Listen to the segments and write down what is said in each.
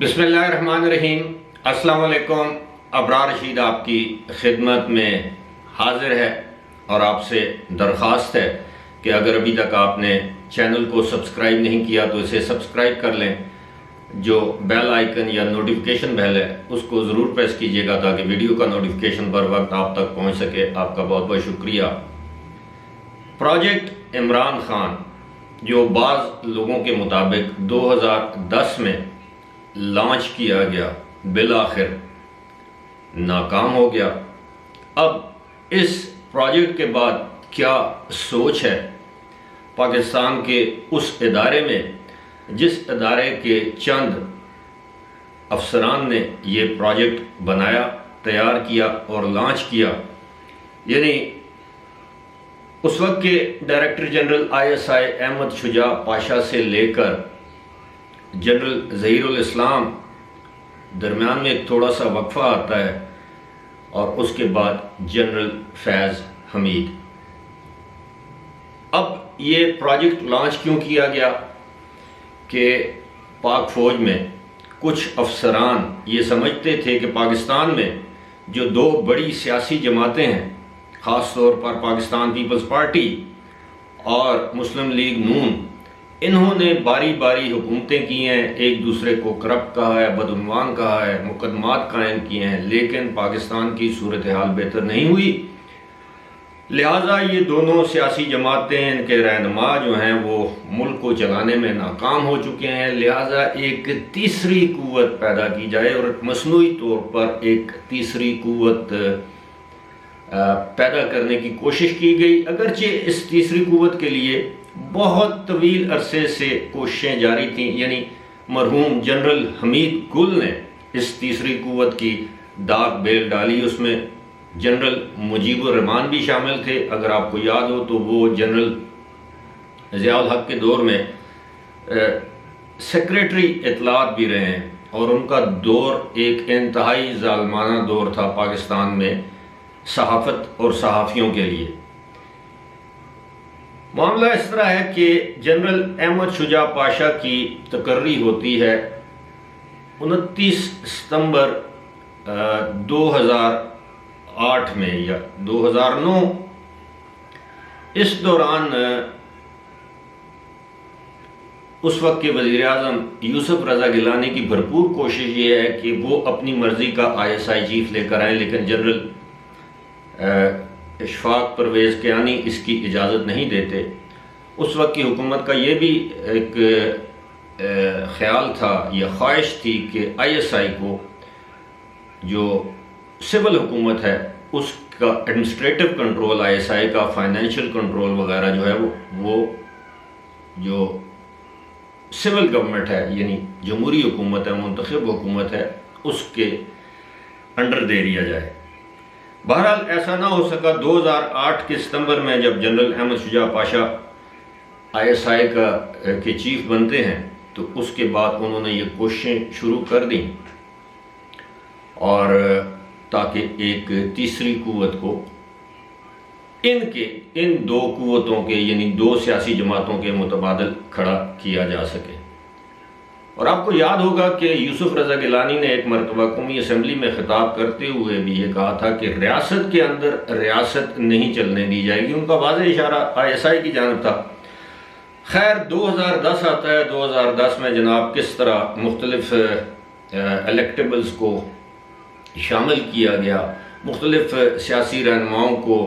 بسم اللہ الرحمن الرحیم۔ السلام علیکم۔ ابرار رشید آپ کی خدمت میں حاضر ہے اور آپ سے درخواست ہے کہ اگر ابھی تک آپ نے چینل کو سبسکرائب نہیں کیا تو اسے سبسکرائب کر لیں، جو بیل آئیکن یا نوٹیفیکیشن بیل ہے اس کو ضرور پریس کیجیے گا تاکہ ویڈیو کا نوٹیفیکیشن بر وقت آپ تک پہنچ سکے۔ آپ کا بہت بہت شکریہ۔ پروجیکٹ عمران خان جو بعض لوگوں کے مطابق 2010 میں لانچ کیا گیا، بالآخر ناکام ہو گیا۔ اب اس پروجیکٹ کے بعد کیا سوچ ہے پاکستان کے اس ادارے میں جس ادارے کے چند افسران نے یہ پروجیکٹ بنایا، تیار کیا اور لانچ کیا، یعنی اس وقت کے ڈائریکٹر جنرل ISI احمد شجاع پاشا سے لے کر جنرل ظہیر الاسلام، درمیان میں ایک تھوڑا سا وقفہ آتا ہے، اور اس کے بعد جنرل فیض حمید۔ اب یہ پروجیکٹ لانچ کیوں کیا گیا کہ پاک فوج میں کچھ افسران یہ سمجھتے تھے کہ پاکستان میں جو دو بڑی سیاسی جماعتیں ہیں، خاص طور پر پاکستان پیپلز پارٹی اور مسلم لیگ نون، انہوں نے باری باری حکومتیں کی ہیں، ایک دوسرے کو کرپٹ کہا ہے، بدعنوان کہا ہے، مقدمات قائم کیے ہیں، لیکن پاکستان کی صورتحال بہتر نہیں ہوئی۔ لہٰذا یہ دونوں سیاسی جماعتیں، ان کے رہنما جو ہیں وہ ملک کو چلانے میں ناکام ہو چکے ہیں، لہٰذا ایک تیسری قوت پیدا کی جائے اور مصنوعی طور پر ایک تیسری قوت پیدا کرنے کی کوشش کی گئی۔ اگرچہ اس تیسری قوت کے لیے بہت طویل عرصے سے کوششیں جاری تھیں، یعنی مرحوم جنرل حمید گل نے اس تیسری قوت کی داغ بیل ڈالی، اس میں جنرل مجیب الرحمان بھی شامل تھے۔ اگر آپ کو یاد ہو تو وہ جنرل ضیاء الحق کے دور میں سیکریٹری اطلاعات بھی رہے ہیں، اور ان کا دور ایک انتہائی ظالمانہ دور تھا پاکستان میں صحافت اور صحافیوں کے لیے۔ معاملہ اس طرح ہے کہ جنرل احمد شجاع پاشا کی تقرری ہوتی ہے 29 ستمبر 2008 میں یا 2009۔ اس دوران اس وقت کے وزیر اعظم یوسف رضا گیلانی کی بھرپور کوشش یہ ہے کہ وہ اپنی مرضی کا ISI چیف لے کر آئیں، لیکن جنرل اشفاق پرویز کیانی اس کی اجازت نہیں دیتے۔ اس وقت کی حکومت کا یہ بھی ایک خیال تھا یا خواہش تھی کہ ISI کو، جو سول حکومت ہے، اس کا ایڈمنسٹریٹو کنٹرول، ISI کا فائنینشیل کنٹرول وغیرہ جو ہے وہ جو سول گورنمنٹ ہے، یعنی جمہوری حکومت ہے، منتخب حکومت ہے، اس کے انڈر دے دیا جائے۔ بہرحال ایسا نہ ہو سکا۔ 2008 کے ستمبر میں جب جنرل احمد شجاع پاشا ISI کے چیف بنتے ہیں تو اس کے بعد انہوں نے یہ کوششیں شروع کر دیں، اور تاکہ ایک تیسری قوت کو ان دو قوتوں کے، یعنی دو سیاسی جماعتوں کے متبادل کھڑا کیا جا سکے۔ اور آپ کو یاد ہوگا کہ یوسف رضا گیلانی نے ایک مرتبہ قومی اسمبلی میں خطاب کرتے ہوئے بھی یہ کہا تھا کہ ریاست کے اندر ریاست نہیں چلنے دی جائے گی۔ ان کا واضح اشارہ ISI کی جانب تھا۔ خیر 2010 آتا ہے۔ 2010 میں جناب کس طرح مختلف الیکٹیبلز کو شامل کیا گیا، مختلف سیاسی رہنماؤں کو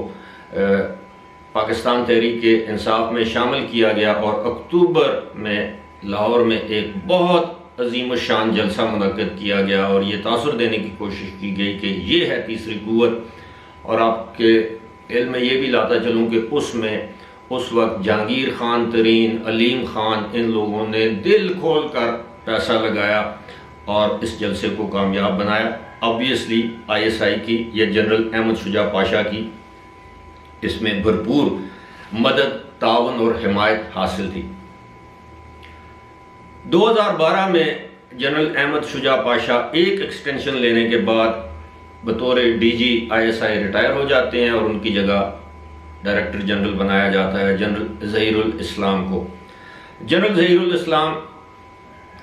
پاکستان تحریک انصاف میں شامل کیا گیا، اور اکتوبر میں لاہور میں ایک بہت عظیم الشان جلسہ منعقد کیا گیا، اور یہ تاثر دینے کی کوشش کی گئی کہ یہ ہے تیسری قوت۔ اور آپ کے علم میں یہ بھی لاتا چلوں کہ اس میں اس وقت جہانگیر خان ترین، علیم خان، ان لوگوں نے دل کھول کر پیسہ لگایا اور اس جلسے کو کامیاب بنایا۔ آبویسلی ISI کی یا جنرل احمد شجاع پاشا کی اس میں بھرپور مدد، تعاون اور حمایت حاصل تھی۔ 2012 میں جنرل احمد شجاع پاشا ایک ایکسٹینشن لینے کے بعد بطور DG ISI ریٹائر ہو جاتے ہیں، اور ان کی جگہ ڈائریکٹر جنرل بنایا جاتا ہے جنرل ظہیر الاسلام کو۔ جنرل ظہیر الاسلام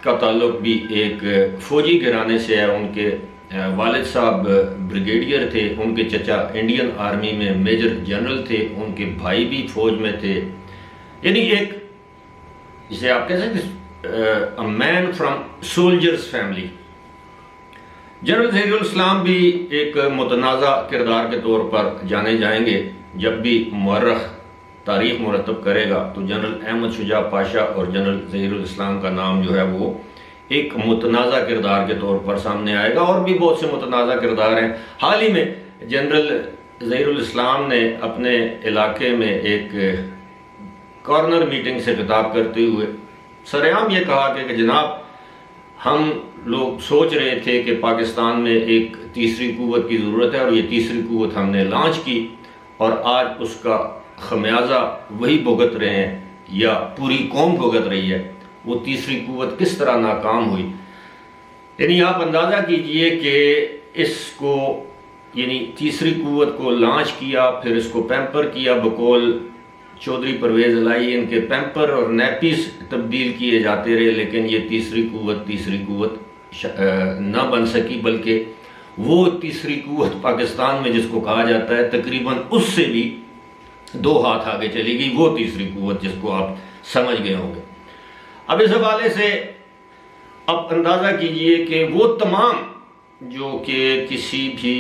کا تعلق بھی ایک فوجی گھرانے سے ہے. ان کے والد صاحب بریگیڈیئر تھے، ان کے چچا انڈین آرمی میں میجر جنرل تھے، ان کے بھائی بھی فوج میں تھے. یعنی ایک جسے آپ کہہ سکتے a man from soldiers family. General Zaheer ul Islam بھی ایک متنازع کردار کے طور پر جانے جائیں گے. جب بھی مورخ تاریخ مرتب کرے گا تو جنرل احمد شجاع پاشا اور جنرل ظہیر الاسلام کا نام جو ہے وہ ایک متنازع کردار کے طور پر سامنے آئے گا. اور بھی بہت سے متنازع کردار ہیں. حال ہی میں جنرل ظہیر الاسلام نے اپنے علاقے میں ایک کارنر میٹنگ سے خطاب کرتے ہوئے سرعام یہ کہا کہ جناب ہم لوگ سوچ رہے تھے کہ پاکستان میں ایک تیسری قوت کی ضرورت ہے اور یہ تیسری قوت ہم نے لانچ کی اور آج اس کا خمیازہ وہی بھگت رہے ہیں یا پوری قوم بھگت رہی ہے. وہ تیسری قوت کس طرح ناکام ہوئی. یعنی آپ اندازہ کیجئے کہ اس کو یعنی تیسری قوت کو لانچ کیا، پھر اس کو پیمپر کیا بقول چودھری پرویز الہی. ان کے پیمپر اور نیپیز تبدیل کیے جاتے رہے لیکن یہ تیسری قوت نہ بن سکی، بلکہ وہ تیسری قوت پاکستان میں جس کو کہا جاتا ہے تقریباً اس سے بھی 2 ہاتھ آگے چلی گئی. وہ تیسری قوت جس کو آپ سمجھ گئے ہوں گے. اب اس حوالے سے اب اندازہ کیجئے کہ وہ تمام جو کہ کسی بھی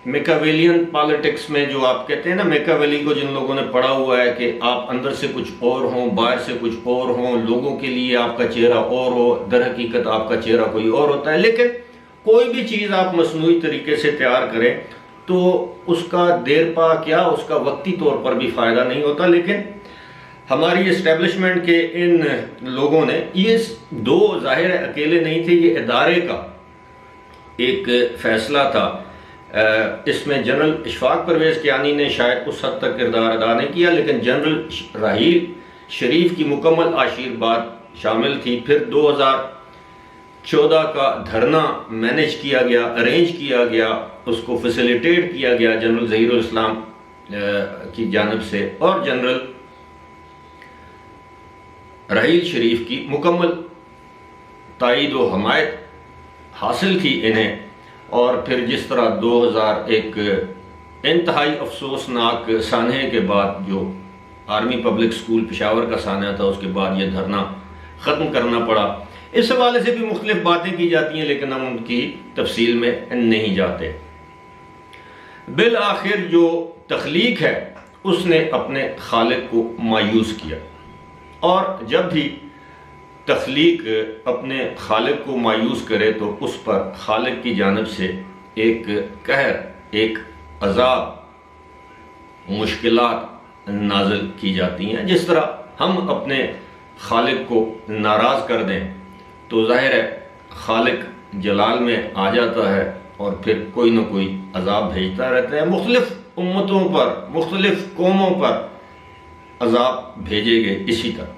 میکاویلین پالیٹکس میں جو آپ کہتے ہیں نا، میکاویلی کو جن لوگوں نے پڑھا ہوا ہے کہ آپ اندر سے کچھ اور ہوں، باہر سے کچھ اور ہوں، لوگوں کے لیے آپ کا چہرہ اور ہو، در حقیقت آپ کا چہرہ کوئی اور ہوتا ہے. لیکن کوئی بھی چیز آپ مصنوعی طریقے سے تیار کریں تو اس کا دیر پا کیا اس کا وقتی طور پر بھی فائدہ نہیں ہوتا. لیکن ہماری اسٹیبلشمنٹ کے ان لوگوں نے یہ 2 ظاہر اکیلے نہیں تھے، یہ ادارے کا ایک فیصلہ تھا. اس میں جنرل اشفاق پرویز کیانی نے شاید اس حد تک کردار ادا نہیں کیا، لیکن جنرل راحیل شریف کی مکمل آشیرواد شامل تھی. پھر 2014 کا دھرنا مینیج کیا گیا، ارینج کیا گیا، اس کو فیسیلیٹیٹ کیا گیا جنرل ظہیر الاسلام کی جانب سے، اور جنرل راحیل شریف کی مکمل تائید و حمایت حاصل تھی انہیں. اور پھر جس طرح 2001 انتہائی افسوسناک سانحے کے بعد جو آرمی پبلک سکول پشاور کا سانحہ تھا، اس کے بعد یہ دھرنا ختم کرنا پڑا. اس حوالے سے بھی مختلف باتیں کی جاتی ہیں لیکن ہم ان کی تفصیل میں نہیں جاتے. بالآخر جو تخلیق ہے اس نے اپنے خالق کو مایوس کیا، اور جب بھی تخلیق اپنے خالق کو مایوس کرے تو اس پر خالق کی جانب سے ایک قہر، ایک عذاب، مشکلات نازل کی جاتی ہیں. جس طرح ہم اپنے خالق کو ناراض کر دیں تو ظاہر ہے خالق جلال میں آ جاتا ہے اور پھر کوئی نہ کوئی عذاب بھیجتا رہتا ہے. مختلف امتوں پر، مختلف قوموں پر عذاب بھیجے گئے اسی طرح.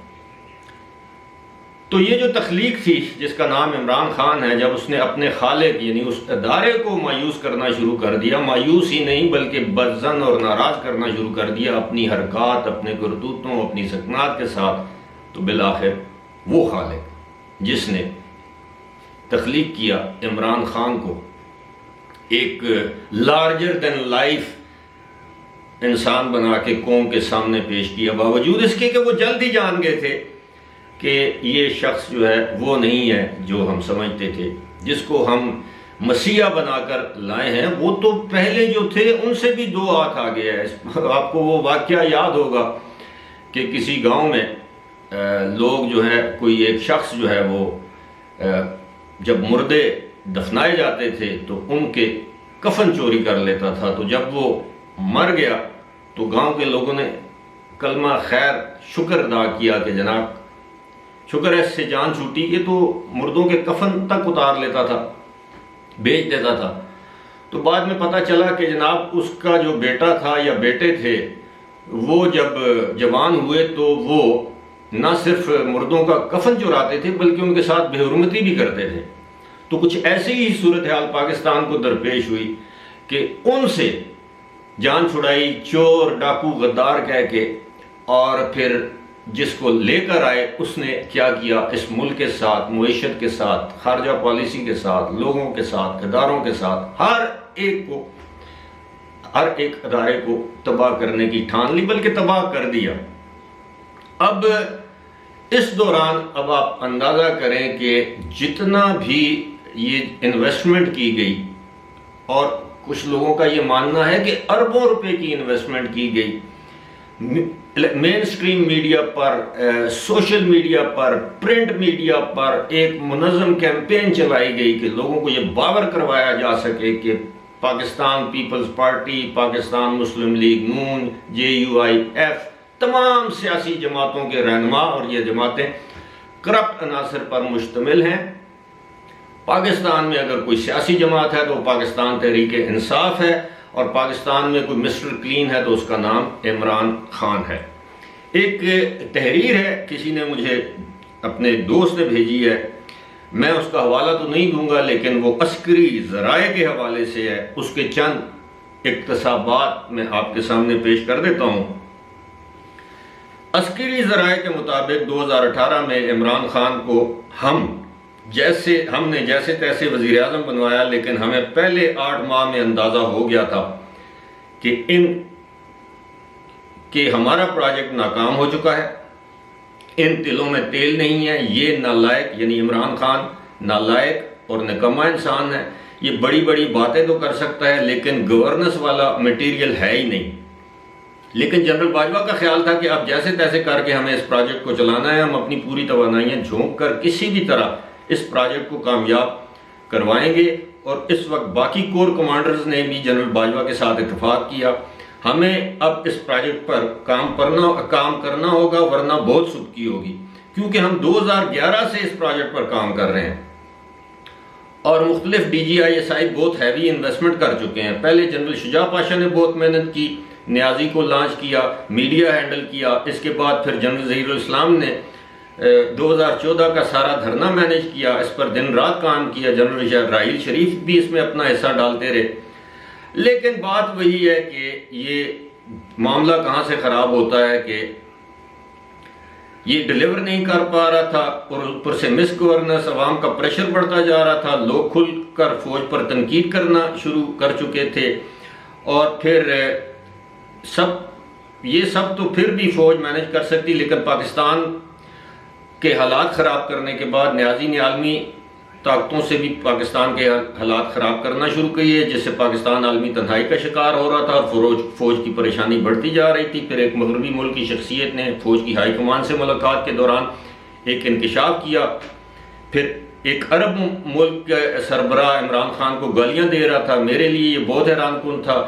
تو یہ جو تخلیق تھی جس کا نام عمران خان ہے، جب اس نے اپنے خالق یعنی اس ادارے کو مایوس کرنا شروع کر دیا، مایوس ہی نہیں بلکہ بدظن اور ناراض کرنا شروع کر دیا اپنی حرکات، اپنے کرتوتوں، اپنی سکنات کے ساتھ، تو بالآخر وہ خالق جس نے تخلیق کیا عمران خان کو ایک لارجر دین لائف انسان بنا کے قوم کے سامنے پیش کیا، باوجود اس کے کہ وہ جلد ہی جان گئے تھے کہ یہ شخص جو ہے وہ نہیں ہے جو ہم سمجھتے تھے، جس کو ہم مسیحا بنا کر لائے ہیں. وہ تو پہلے جو تھے ان سے بھی 2 ہاتھ آ گیا ہے. آپ کو وہ واقعہ یاد ہوگا کہ کسی گاؤں میں لوگ جو ہے، کوئی ایک شخص جو ہے وہ جب مردے دفنائے جاتے تھے تو ان کے کفن چوری کر لیتا تھا. تو جب وہ مر گیا تو گاؤں کے لوگوں نے کلمہ خیر شکر ادا کیا کہ جناب شکر ہے اس سے جان چھوٹی. یہ تو مردوں کے کفن تک اتار لیتا تھا، بیچ دیتا تھا. تو بعد میں پتہ چلا کہ جناب اس کا جو بیٹا تھا یا بیٹے تھے وہ جب جوان ہوئے تو وہ نہ صرف مردوں کا کفن چراتے تھے بلکہ ان کے ساتھ بے حرمتی بھی کرتے تھے. تو کچھ ایسی ہی صورتحال پاکستان کو درپیش ہوئی کہ ان سے جان چھڑائی چور ڈاکو غدار کہہ کے، اور پھر جس کو لے کر آئے اس نے کیا کیا، اس ملک کے ساتھ، معیشت کے ساتھ، خارجہ پالیسی کے ساتھ، لوگوں کے ساتھ، اداروں کے ساتھ، ہر ایک ادارے کو تباہ کرنے کی ٹھان لی، بلکہ تباہ کر دیا۔ اب اس دوران اب آپ اندازہ کریں کہ جتنا بھی یہ انویسٹمنٹ کی گئی، اور کچھ لوگوں کا یہ ماننا ہے کہ اربوں روپے کی انویسٹمنٹ کی گئی، مین سٹریم میڈیا پر، سوشل میڈیا پر، پرنٹ میڈیا پر ایک منظم کیمپین چلائی گئی کہ لوگوں کو یہ باور کروایا جا سکے کہ پاکستان پیپلز پارٹی، پاکستان مسلم لیگ نون، JUIF، تمام سیاسی جماعتوں کے رہنما اور یہ جماعتیں کرپٹ عناصر پر مشتمل ہیں۔ پاکستان میں اگر کوئی سیاسی جماعت ہے تو وہ پاکستان تحریک انصاف ہے، اور پاکستان میں کوئی مسٹر کلین ہے تو اس کا نام عمران خان ہے۔ ایک تحریر ہے، کسی نے مجھے اپنے دوست نے بھیجی ہے، میں اس کا حوالہ تو نہیں دوں گا لیکن وہ عسکری ذرائع کے حوالے سے ہے، اس کے چند اقتصابات میں آپ کے سامنے پیش کر دیتا ہوں۔ عسکری ذرائع کے مطابق 2018 میں عمران خان کو ہم نے جیسے تیسے وزیر اعظم بنوایا، لیکن ہمیں پہلے 8 ماہ میں اندازہ ہو گیا تھا کہ ہمارا پروجیکٹ ناکام ہو چکا ہے، ان تلوں میں تیل نہیں ہے، یہ نالائق یعنی عمران خان نالائق اور نکما انسان ہے، یہ بڑی بڑی باتیں تو کر سکتا ہے لیکن گورننس والا میٹیریل ہے ہی نہیں۔ لیکن جنرل باجوہ کا خیال تھا کہ اب جیسے تیسے کر کے ہمیں اس پروجیکٹ کو چلانا ہے، ہم اپنی پوری توانائیاں جھونک کر کسی بھی طرح اس پروجیکٹ کو کامیاب کروائیں گے، اور اس وقت باقی کور کمانڈرز نے بھی جنرل باجوہ کے ساتھ اتفاق کیا، ہمیں اب اس پروجیکٹ پر کام کرنا ہوگا ورنہ بہت سبکی ہوگی، کیونکہ ہم 2011 سے اس پروجیکٹ پر کام کر رہے ہیں اور مختلف DGISI بہت ہیوی انویسٹمنٹ کر چکے ہیں۔ پہلے جنرل شجاع پاشا نے بہت محنت کی، نیازی کو لانچ کیا، میڈیا ہینڈل کیا، اس کے بعد پھر جنرل ظہیر الاسلام نے 2014 کا سارا دھرنا مینیج کیا، اس پر دن رات کام کیا، جنرل راحیل شریف بھی اس میں اپنا حصہ ڈالتے رہے، لیکن بات وہی ہے کہ یہ معاملہ کہاں سے خراب ہوتا ہے کہ یہ ڈیلیور نہیں کر پا رہا تھا، اور اوپر سے مس گورننس، عوام کا پریشر بڑھتا جا رہا تھا، لوگ کھل کر فوج پر تنقید کرنا شروع کر چکے تھے، اور پھر یہ سب تو پھر بھی فوج مینیج کر سکتی، لیکن پاکستان کے حالات خراب کرنے کے بعد نیازی نے عالمی طاقتوں سے بھی پاکستان کے حالات خراب کرنا شروع کیے، جس سے پاکستان عالمی تنہائی کا شکار ہو رہا تھا اور فوج کی پریشانی بڑھتی جا رہی تھی۔ پھر ایک مغربی ملک کی شخصیت نے فوج کی ہائی کمان سے ملاقات کے دوران ایک انکشاف کیا، پھر ایک عرب ملک کے سربراہ عمران خان کو گالیاں دے رہا تھا۔ میرے لیے یہ بہت حیران کن تھا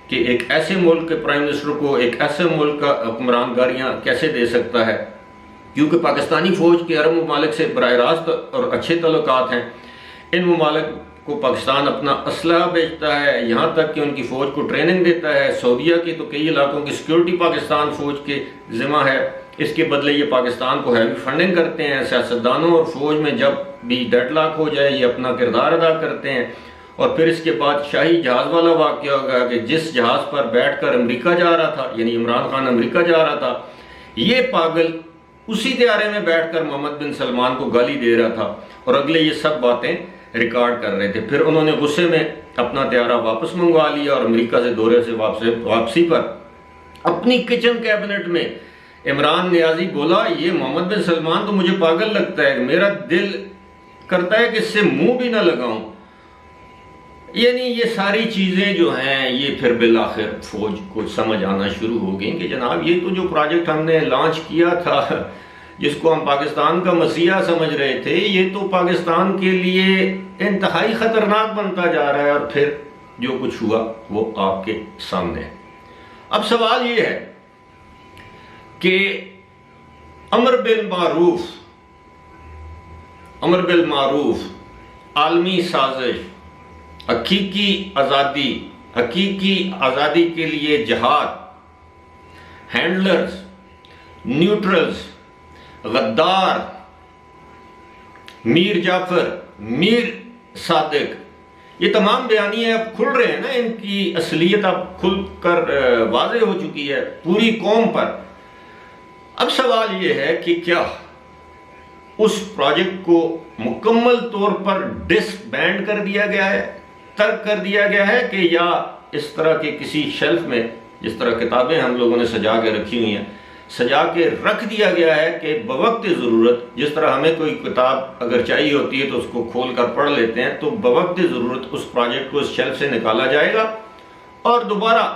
کہ ایک ایسے ملک کے پرائم منسٹر کو ایک ایسے ملک کا حکمران گالیاں کیسے دے سکتا ہے، کیونکہ پاکستانی فوج کے عرب ممالک سے براہ راست اور اچھے تعلقات ہیں۔ ان ممالک کو پاکستان اپنا اسلحہ بیچتا ہے، یہاں تک کہ ان کی فوج کو ٹریننگ دیتا ہے۔ سعودیہ کی تو کئی علاقوں کی سیکیورٹی پاکستان فوج کے ذمہ ہے، اس کے بدلے یہ پاکستان کو ہیوی فنڈنگ کرتے ہیں۔ سیاستدانوں اور فوج میں جب بھی ڈیڈ لاک ہو جائے یہ اپنا کردار ادا کرتے ہیں۔ اور پھر اس کے بعد شاہی جہاز والا واقعہ ہوگا کہ جس جہاز پر بیٹھ کر امریکہ جا رہا تھا، یعنی عمران خان امریکہ جا رہا تھا، یہ پاگل اسی طیارے میں بیٹھ کر محمد بن سلمان کو گالی دے رہا تھا، اور اگلے یہ سب باتیں ریکارڈ کر رہے تھے۔ پھر انہوں نے غصے میں اپنا طیارہ واپس منگوا لیا، اور امریکہ سے دورے سے واپسی پر اپنی کچن کیبنٹ میں عمران نیازی بولا، یہ محمد بن سلمان تو مجھے پاگل لگتا ہے، میرا دل کرتا ہے کہ اس سے منہ بھی نہ لگاؤں۔ یعنی یہ ساری چیزیں جو ہیں یہ پھر بالآخر فوج کو سمجھ آنا شروع ہو گئی کہ جناب یہ تو جو پروجیکٹ ہم نے لانچ کیا تھا، جس کو ہم پاکستان کا مسیحا سمجھ رہے تھے، یہ تو پاکستان کے لیے انتہائی خطرناک بنتا جا رہا ہے، اور پھر جو کچھ ہوا وہ آپ کے سامنے ہے۔ اب سوال یہ ہے کہ امر بالمعروف، عالمی سازش، حقیقی آزادی کے لیے جہاد، ہینڈلرز، نیوٹرلز، غدار، میر جعفر، میر صادق، یہ تمام بیانیے اب کھل رہے ہیں نا، ان کی اصلیت اب کھل کر واضح ہو چکی ہے پوری قوم پر۔ اب سوال یہ ہے کہ کیا اس پروجیکٹ کو مکمل طور پر ڈس بینڈ کر دیا گیا ہے، ترک کر دیا گیا ہے، کہ یا اس طرح کے کسی شیلف میں، جس طرح کتابیں ہم لوگوں نے سجا کے رکھی ہوئی ہیں، سجا کے رکھ دیا گیا ہے کہ بوقت ضرورت، جس طرح ہمیں کوئی کتاب اگر چاہیے ہوتی ہے تو اس کو کھول کر پڑھ لیتے ہیں، تو بوقت ضرورت اس پروجیکٹ کو اس شیلف سے نکالا جائے گا اور دوبارہ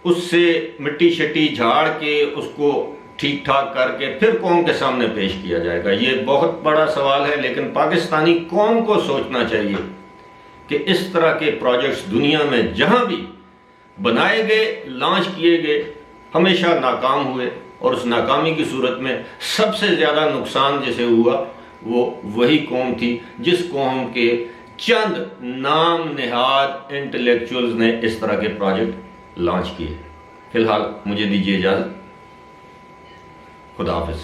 اس سے مٹی شٹی جھاڑ کے اس کو ٹھیک ٹھاک کر کے پھر قوم کے سامنے پیش کیا جائے گا۔ یہ بہت بڑا سوال ہے، لیکن پاکستانی قوم کو سوچنا چاہیے کہ اس طرح کے پروجیکٹس دنیا میں جہاں بھی بنائے گئے، لانچ کیے گئے، ہمیشہ ناکام ہوئے، اور اس ناکامی کی صورت میں سب سے زیادہ نقصان جسے ہوا وہ وہی قوم تھی جس قوم کے چند نام نہاد انٹلیکچوئلز نے اس طرح کے پروجیکٹ لانچ کیے۔ فی الحال مجھے دیجیے اجازت، خدا حافظ۔